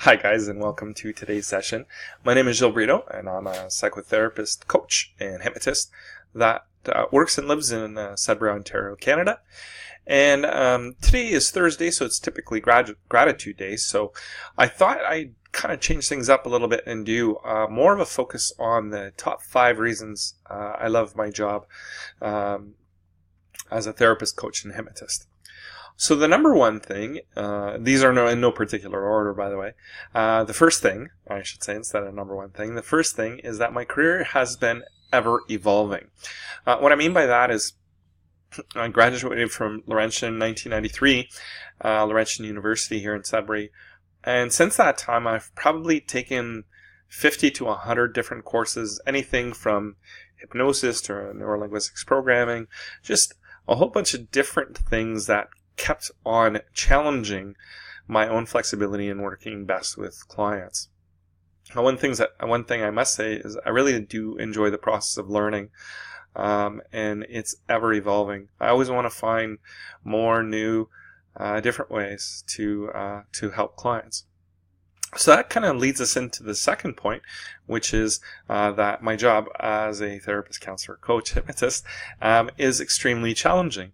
Hi guys, and welcome to today's session. My name is Gilles Brito, and I'm a psychotherapist, coach, and hypnotist that works and lives in Sudbury, Ontario, Canada. And today is Thursday, so it's typically Gratitude Day. So I thought I'd kind of change things up a little bit and do more of a focus on the top 5 reasons I love my job as a therapist, coach, and hypnotist. So the number one thing, these are in no particular order, by the way. The first thing, I should say instead of number one thing, the first thing is that my career has been ever evolving. What I mean by that is I graduated from Laurentian in 1993, Laurentian University here in Sudbury. And since that time, I've probably taken 50 to 100 different courses, anything from hypnosis to neurolinguistics programming, just a whole bunch of different things that kept on challenging my own flexibility in working best with clients. One thing I must say is I really do enjoy the process of learning, and it's ever evolving. I always want to find more new, different ways to help clients. So that kind of leads us into the second point, which is that my job as a therapist, counselor, coach, hypnotist is extremely challenging.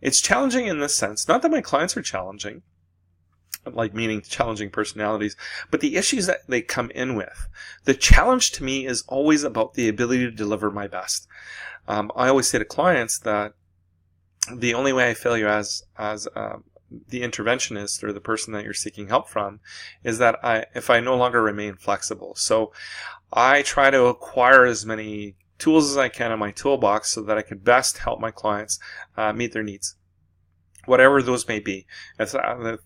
It's challenging in this sense, not that my clients are challenging, like meaning challenging personalities, but the issues that they come in with. The challenge to me is always about the ability to deliver my best. I always say to clients that the only way I fail you as the interventionist or the person that you're seeking help from is that if I no longer remain flexible. So I try to acquire as many tools as I can in my toolbox so that I can best help my clients meet their needs, whatever those may be. If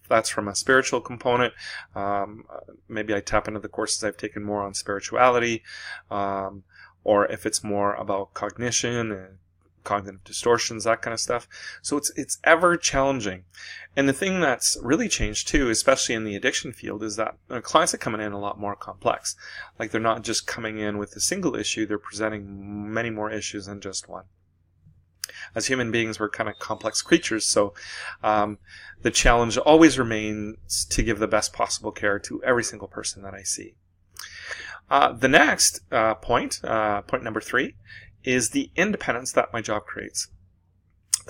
that's from a spiritual component, maybe I tap into the courses I've taken more on spirituality, or if it's more about cognition and cognitive distortions, that kind of stuff. So it's ever challenging. And the thing that's really changed too, especially in the addiction field, is that clients are coming in a lot more complex. Like they're not just coming in with a single issue, they're presenting many more issues than just one. As human beings, we're kind of complex creatures, so the challenge always remains to give the best possible care to every single person that I see. The next point number 3, is the independence that my job creates.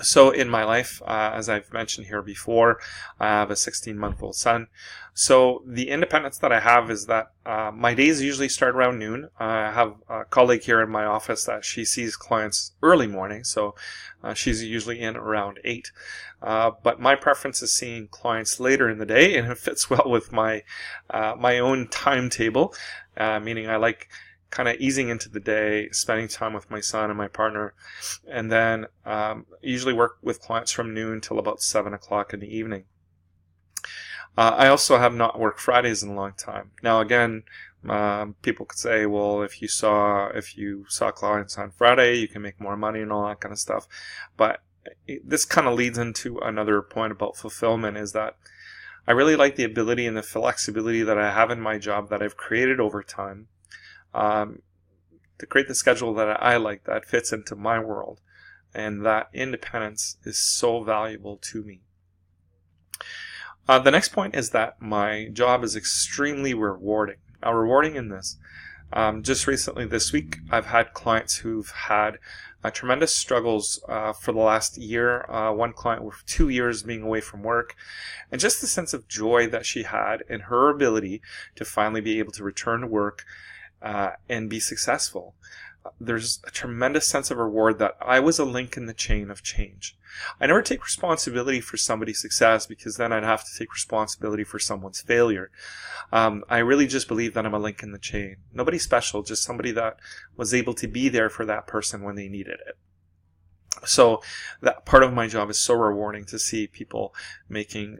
So in my life, as I've mentioned here before, I have a 16-month-old son. So the independence that I have is that my days usually start around noon. I have a colleague here in my office that she sees clients early morning, so she's usually in around 8. But my preference is seeing clients later in the day, and it fits well with my own timetable, meaning I like kind of easing into the day, spending time with my son and my partner, and then usually work with clients from noon till about 7 o'clock in the evening. I also have not worked Fridays in a long time. Now again, people could say, well, if you saw clients on Friday, you can make more money and all that kind of stuff. But this kind of leads into another point about fulfillment, is that I really like the ability and the flexibility that I have in my job that I've created over time, to create the schedule that I like, that fits into my world, and that independence is so valuable to me. The next point is that my job is extremely rewarding. Now, rewarding in this, just recently this week, I've had clients who've had tremendous struggles for the last year. One client with 2 years being away from work, and just the sense of joy that she had in her ability to finally be able to return to work and be successful. There's a tremendous sense of reward that I was a link in the chain of change. I never take responsibility for somebody's success, because then I'd have to take responsibility for someone's failure. I really just believe that I'm a link in the chain. Nobody special, just somebody that was able to be there for that person when they needed it. So that part of my job is so rewarding, to see people making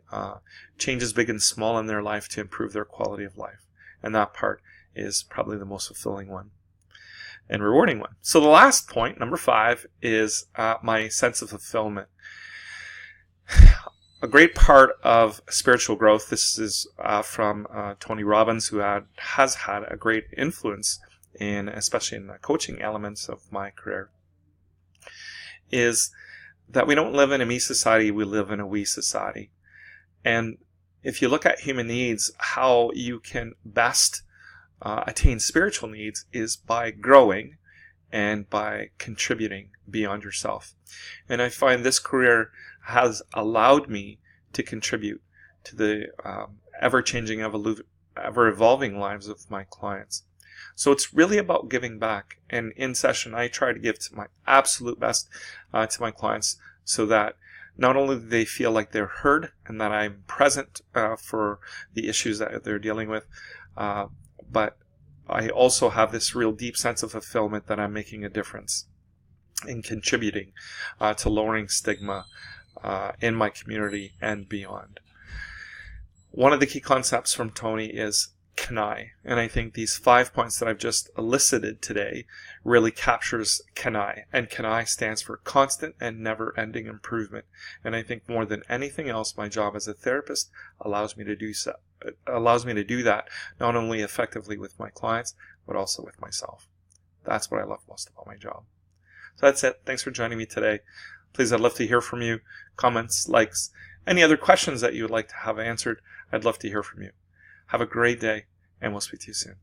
changes big and small in their life to improve their quality of life. And that part is probably the most fulfilling one and rewarding one. So the last point, number 5, is my sense of fulfillment. A great part of spiritual growth, this is from Tony Robbins, who has had a great influence especially in the coaching elements of my career, is that we don't live in a me society, we live in a we society. And if you look at human needs, how you can best attain spiritual needs is by growing and by contributing beyond yourself. And I find this career has allowed me to contribute to the ever-changing, ever-evolving lives of my clients. So it's really about giving back. And in session, I try to give to my absolute best to my clients so that not only do they feel like they're heard and that I'm present for the issues that they're dealing with, but I also have this real deep sense of fulfillment that I'm making a difference in contributing to lowering stigma in my community and beyond. One of the key concepts from Tony is CANI, and I think these 5 points that I've just elicited today really captures CANI, and CANI stands for constant and never-ending improvement. And I think more than anything else, my job as a therapist allows me to do so. It allows me to do that not only effectively with my clients, but also with myself. That's what I love most about my job. So that's it. Thanks for joining me today. Please, I'd love to hear from you. Comments, likes, any other questions that you would like to have answered, I'd love to hear from you. Have a great day, and we'll speak to you soon.